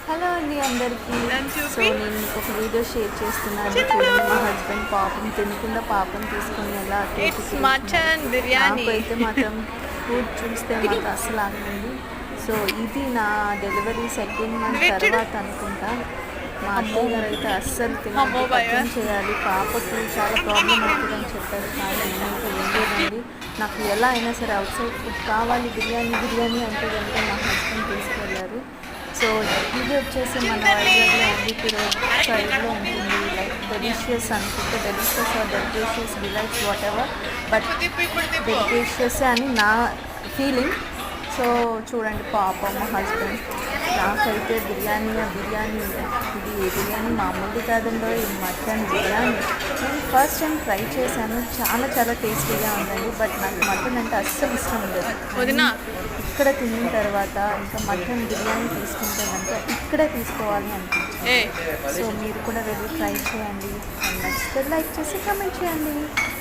Hello అండి అందరికీ. So నేను ఒక వీడియో షేర్ చేస్తున్నాను. చూడండి, మా హస్బెండ్ పాపం తినకుండా పాపం తీసుకొని ఎలా నాకైతే మాత్రం ఫుడ్ చూస్తే మాత్రం అస్సలు ఆగండి. సో ఇది నా డెలివరీ సెకండ్ మంత్ తర్వాత అనుకుంటా. మా అత్తయ్య గారు అయితే అస్సలు తినడం చేయాలి, పాపకు చాలా ప్రాబ్లం అవుతుందని చెప్పారు. కానీ నేనైతే వెళ్ళలేదండి. నాకు ఎలా అయినా సరే అవుట్ సైడ్ ఫుడ్ కావాలి, బిర్యానీ బిర్యానీ అంటే కనుక మా హస్బెండ్ తీసుకెళ్ళారు. సో ఇది వచ్చేసి మన వైజాగ్లో ఎంబీపీ రోడ్ సైడ్లో ఉంటుంది. లైక్ డెలిషియస్ అనుకుంటే delicious or delicious delights whatever, but delicious అని నా ఫీలింగ్. సో చూడండి, పాపం మా హస్బెండ్. నాకైతే బిర్యానీ ఇది బిర్యానీ మామూలు కాదండో, ఇది మటన్ బిర్యానీ. నేను ఫస్ట్ టైం ట్రై చేశాను, చాలా చాలా టేస్టీగా ఉందండి. బట్ నాకు మటన్ అంటే అస్సలు ఇష్టం ఉండదు. ఇక్కడ తిన్న తర్వాత ఇంకా మటన్ బిర్యానీ తీసుకుంటే కనుక ఇక్కడే తీసుకోవాలి అనిపించింది. సో మీరు కూడా వెళ్ళి ట్రై చేయండి. నచ్చితే లైక్ చేసి కామెంట్ చేయండి.